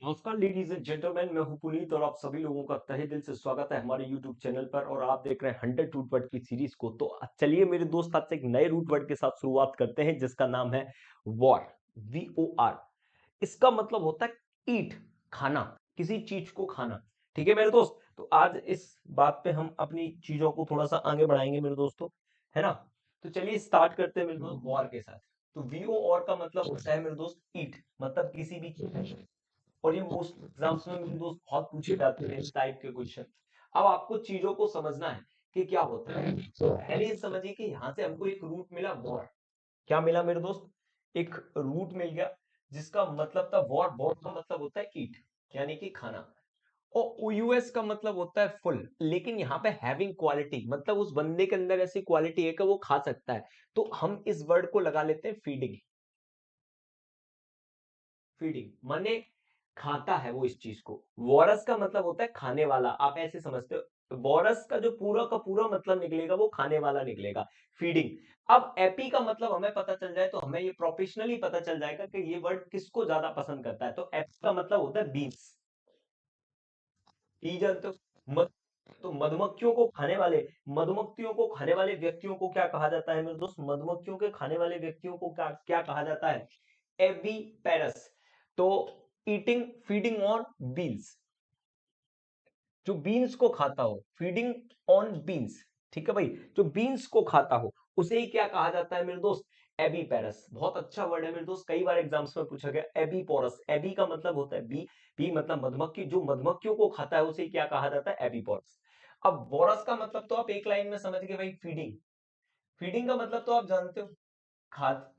नमस्कार ladies and gentleman, मैं हूं पुनीत और आप सभी लोगों का तहे दिल से स्वागत है हमारे यूट्यूब चैनल पर। और आप देख रहे हैं 100 रूट वर्ड की सीरीज को। तो चलिए मेरे दोस्त, आज से एक नए रूट वर्ड के साथ शुरुआत करते हैं जिसका नाम है वॉर। VOR। इसका मतलब होता है ईट, खाना, किसी चीज को खाना। ठीक है मेरे दोस्त, तो आज इस बात पे हम अपनी चीजों को थोड़ा सा आगे बढ़ाएंगे मेरे दोस्तों, है ना। तो चलिए स्टार्ट करते हैं मेरे दोस्त वॉर के साथ। तो VOR का मतलब होता है मेरे दोस्त ईट, मतलब किसी भी चीज। और ये मोस्ट एग्जाम्स में मेरे दोस्त बहुत पूछे जाते हैं इस टाइप के क्वेश्चन। अब आपको चीजों को समझना है कि क्या होता है। तो पहले ये समझिए कि यहाँ से हमको एक रूट मिला वॉर। क्या मिला मेरे दोस्त? एक रूट मिल गया जिसका मतलब था वॉर। वॉर का मतलब होता है ईट, यानी कि खाना। और यूएस का मतलब होता है फुल, लेकिन यहाँ पे हैविंग क्वालिटी, मतलब उस बंदे के अंदर ऐसी क्वालिटी है कि वो खा सकता है। तो हम इस वर्ड को लगा लेते हैं फीडिंग। फीडिंग माने खाता है वो इस चीज को। वॉरस का मतलब होता है खाने वाला, आप ऐसे समझते हो। वॉरस का जो पूरा का पूरा मतलब निकलेगा वो खाने वाला निकलेगा। फीडिंग। अब एपी का मतलब हमें पता चल जाए तो हमें ये प्रोफेशनली पता चल जाएगा कि ये वर्ड किसको ज्यादा पसंद करता है। तो एपी का मतलब होता है बीन्स। पी जानते हो? मध, तो मधुमक्खियों को खाने वाले, मधुमक्खियों को खाने वाले व्यक्तियों को क्या कहा जाता है मेरे दोस्त? मधुमक्खियों के खाने वाले व्यक्तियों को क्या क्या कहा जाता है? एविपेरस। तो ईटिंग, फीडिंग ऑन बीन्स, जो बीन्स को खाता हो, फीडिंग ऑन बीन्स। ठीक है भाई, जो बीन्स को खाता हो उसे ही क्या कहा जाता है मेरे दोस्त? एबीपेरस। बहुत अच्छा वर्ड है मेरे दोस्त, कई बार एग्जाम्स में पूछा गया। एबीपोरस, एबी का मतलब होता है बी, बी मतलब मधुमक्खी, जो मधुमक्खियों को खाता है उसे क्या कहा जाता है? एबीपोरस। अब बोरस का मतलब तो आप एक लाइन में समझ गए भाई, फीडिंग। फीडिंग का मतलब तो आप जानते हो,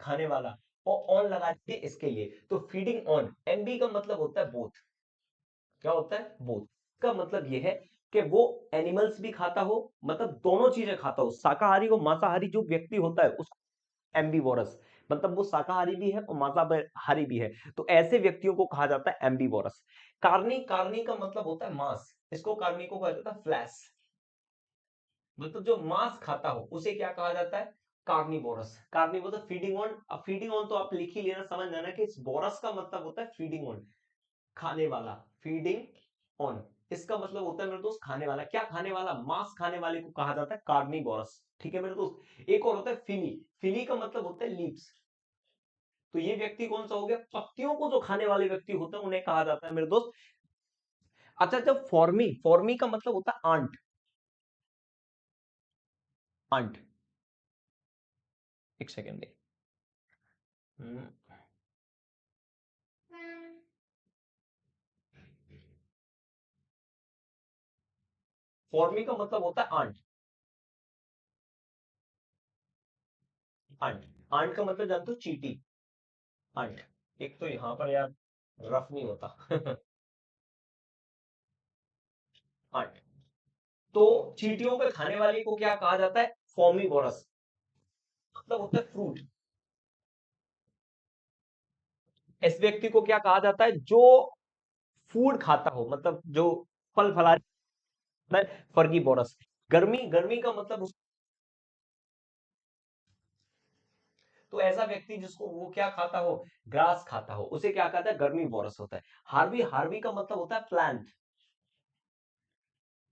खाने वाला। और ऑन लगा दिए इसके लिए, तो फीडिंग ऑन। एमबी का मतलब होता है बोथ। क्या होता है? बोथ। का मतलब यह है कि वो एनिमल्स भी खाता हो, मतलब दोनों चीजें खाता हो, शाकाहारी और मांसाहारी जो व्यक्ति होता है उसको एम्बीवोरस, मतलब वो शाकाहारी भी है और मांसाहारी भी है, तो ऐसे व्यक्तियों को कहा जाता है एम्बीवोरस। कार्नी, कार्नी का मतलब होता है मांस, इसको कार्नी को कहा जाता है फ्लैश, मतलब जो मांस खाता हो उसे क्या कहा जाता है? कार्निवोरस। Carnivorous feeding on. अब फीडिंग ऑन तो आप लिख ही लेना, समझ जाना कि इस बोरस का मतलब होता है फीडिंग ऑन, खाने वाला। फीडिंग ऑन, इसका मतलब होता है मेरे दोस्त खाने वाला। क्या खाने वाला? मांस खाने वाले को कहा जाता है कार्निवोरस। ठीक है मेरे दोस्त। एक और होता है फिली। फिली का मतलब होता है लीव्स। तो ये व्यक्ति कौन सा हो गया? पत्तियों को जो खाने वाले व्यक्ति होते हैं उन्हें कहा जाता है मेरे दोस्त। अच्छा, जब फॉर्मी, फॉर्मी का मतलब होता है आंट। आंट, एक सेकेंड दे। फॉर्मी का मतलब होता है आंट। आंट, आंट का मतलब जानते हो? चीटी। आंट। एक तो यहां पर यार रफ नहीं होता। आंट। तो चींटियों पे खाने वाले को क्या कहा जाता है? फॉर्मीवोरस, मतलब होता है फ्रूट। इस व्यक्ति को क्या कहा जाता है? जो फूड खाता हो, मतलब जो फल फलारी, फर्गीबोरस। गर्मी, गर्मी का मतलब तो ऐसा व्यक्ति जिसको वो क्या खाता हो? ग्रास खाता हो, उसे क्या कहता है? गर्मी बोरस होता है। हार्वी, हार्वी का मतलब होता है प्लांट,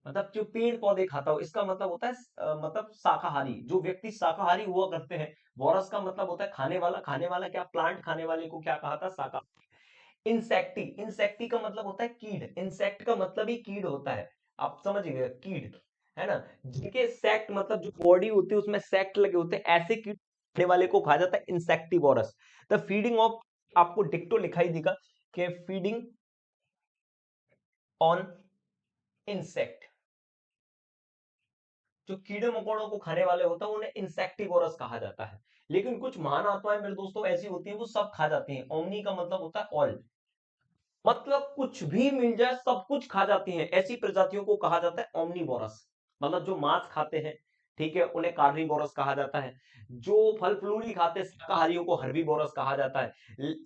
मतलब जो पेड़ पौधे खाता हो, इसका मतलब होता है मतलब शाकाहारी, जो व्यक्ति शाकाहारी हुआ करते हैं। वॉरस का मतलब होता है खाने वाला। खाने वाला क्या? प्लांट खाने वाले को क्या कहा था? शाकाहारी। इंसेक्टी, इंसेक्टी का मतलब होता है कीड़। इंसेक्ट का मतलब ही कीड़ होता है, आप समझ गए? कीड़, है ना। जिनके सेक्ट मतलब जो बॉडी होती है उसमें सेक्ट लगे होते हैं, ऐसे कीड़ खाने वाले को कहा जाता है इंसेक्टिवोरस। द फीडिंग ऑफ, आपको डिक्टो लिखाई देगा कि फीडिंग ऑन इंसेक्ट, जो कीड़े मकोड़ों को खाने वाले होता है उन्हें इंसेक्टिवोरस कहा जाता है। लेकिन कुछ महान आत्माएं मेरे दोस्तों ऐसी होती हैं वो सब खा जाती हैं। ओमनी का मतलब होता है ऑल, मतलब कुछ भी मिल जाए सब कुछ खा जाती हैं, ऐसी प्रजातियों को कहा जाता है ओमनीवोरस। मतलब जो मांस खाते हैं, ठीक है, उन्हें कार्निवोरस कहा जाता है। जो फल फ्रूट खाते हैं शाकाहारियों को हर्बीवोरस कहा जाता है।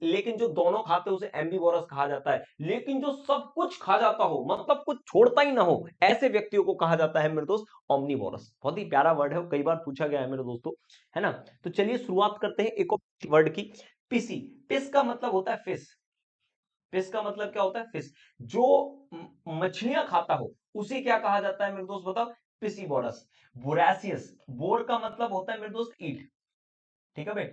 लेकिन जो दोनों खाते हैं उसे एम्बीवोरस कहा जाता है। लेकिन जो सब कुछ खा जाता हो, मतलब कुछ छोड़ता ही ना हो, ऐसे व्यक्तियों को कहा जाता है मेरे दोस्त ओमनीवोरस। बहुत ही प्यारा वर्ड है, कई बार पूछा गया है मेरे दोस्तों, है ना। तो चलिए शुरुआत करते हैं एक और वर्ड की। पिसी। पिस का मतलब होता है फिश। फिश का मतलब क्या होता है? फिश। जो मछलियां खाता हो उसे क्या कहा जाता है मेरे दोस्त बताओ? पिसीबोरस। बोरासियस, बोर का मतलब होता है मेरे दोस्त ईट, ठीक है भाई।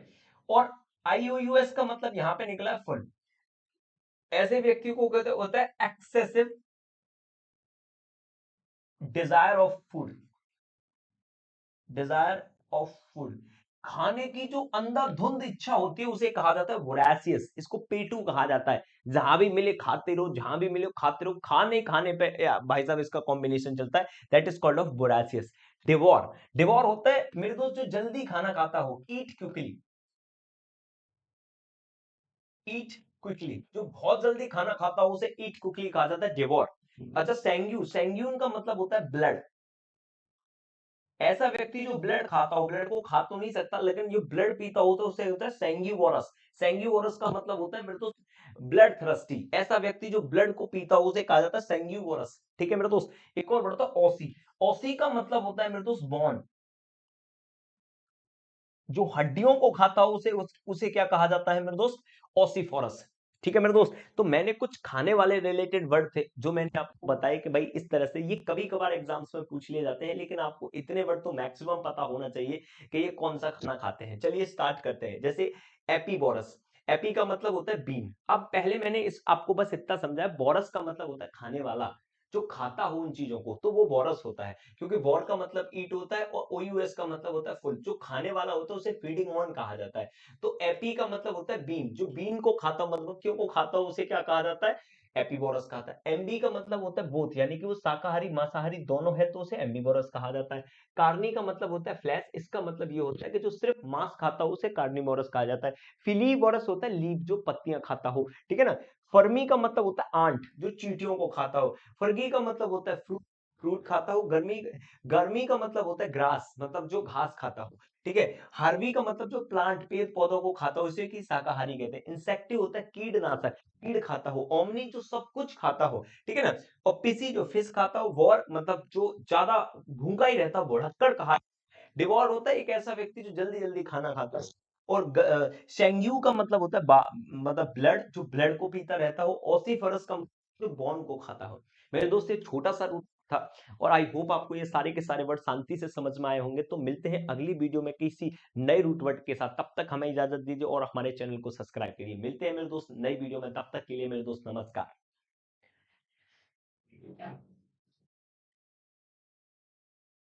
और आईओयूएस का मतलब यहां पे निकला है फुल। ऐसे व्यक्ति को कहते होता है excessive desire of food, desire of food, खाने की जो अंधाधुंध इच्छा होती है उसे कहा जाता है वोरासियस। इसको पेटू कहा जाता है। जहां भी मिले खाते रहो, जहां भी मिले खाते रहो, खाने खाने पे भाई साहब इसका कॉम्बिनेशन चलता है, that is called of voracious. Devour, devour होता है मेरे दोस्त जो जल्दी खाना खाता हो, ईट क्विकली, ईट क्विकली, जो बहुत जल्दी खाना खाता हो उसे ईट क्विकली कहा जाता है, डिवोर। अच्छा, सेंग्यू, सेंग्यून का मतलब होता है ब्लड। ऐसा व्यक्ति जो ब्लड खाता हो, ब्लड को खा तो नहीं सकता लेकिन जो ब्लड पीता हो तो उसे होता है सेंग्यूवोरस। सेंग्यूवोरस का मतलब होता है मेरे दोस्त ब्लड थ्रस्टी। ऐसा व्यक्ति जो ब्लड को पीता हो उसे कहा जाता है सेंग्यूवोरस, ठीक है मेरे दोस्त। एक और बढ़ता है ओसी। ओसी का मतलब होता है मेरे दोस्त बोन। जो हड्डियों को खाता हो उसे क्या कहा जाता है मेरे दोस्त? ओसीफोरस, ठीक है मेरे दोस्त। तो मैंने कुछ खाने वाले रिलेटेड वर्ड थे जो मैंने आपको बताया कि भाई इस तरह से ये कभी कभार एग्जाम्स में पूछ लिए जाते हैं, लेकिन आपको इतने वर्ड तो मैक्सिमम पता होना चाहिए कि ये कौन सा खाना खाते हैं। चलिए स्टार्ट करते हैं। जैसे एपीबोरस, एपी का मतलब होता है बीन। अब पहले मैंने इस आपको बस इतना समझाया, बोरस का मतलब होता है खाने वाला, जो खाता हो उन चीजों को, तो वो बोरस होता है। क्योंकि वॉर का मतलब ईट होता है और ओयूएस का मतलब होता है फुल, जो खाने वाला होता है उसे फीडिंग ऑन कहा जाता है। तो एपी का मतलब होता है बीन, जो बीन को खाता हो, मधुमक्खियों को खाता हो उसे क्या कहा जाता है? एपीबोरस कहा है। एमबी का मतलब होता है बोथ, यानी कि वो शाकाहारी मांसाहारी दोनों है तो उसे एम्बीबोरस कहा जाता है। कार्नी का मतलब होता है फ्लैश, इसका मतलब ये होता है कि जो सिर्फ मांस खाता हो उसे कार्निवोरस कहा जाता है। फिलीबोरस होता है लीफ, जो पत्तियां खाता हो, ठीक है ना। फर्मी का मतलब होता है आंट, जो चींटियों को खाता हो। फर्गी का मतलब होता है फ्रूट, फ्रूट खाता हो। गर्मी, गर्मी का मतलब होता है ग्रास, मतलब जो घास खाता हो, ठीक है। हार्वी का मतलब जो प्लांट पेड़ पौधों को खाता हो, इसे की शाकाहारी कहते हैं। इंसेक्टी होता है कीड़नाशक, कीड़ खाता हो। ओमनी जो सब कुछ खाता हो, ठीक है ना। और पिसी जो फिश खाता हो। वॉर मतलब जो ज्यादा भूखा ही रहता हो, भुड़क्कड़ कहा। डिवॉर होता है एक ऐसा व्यक्ति जो जल्दी जल्दी खाना खाता है। और शेंग्यू का मतलब होता है मतलब ब्लड, जो ब्लड को पीता रहता हो। ओसीफरस का मतलब जो बॉन को खाता हो। मेरे दोस्त ये छोटा सा रूट था, और आई होप आपको ये सारे के सारे वर्ड शांति से समझ में आए होंगे। तो मिलते हैं अगली वीडियो में किसी नए रूट वर्ड के साथ। तब तक हमें इजाजत दीजिए और हमारे चैनल को सब्सक्राइब करिए। मिलते हैं मेरे दोस्त नई वीडियो में, तब तक के लिए मेरे दोस्त नमस्कार।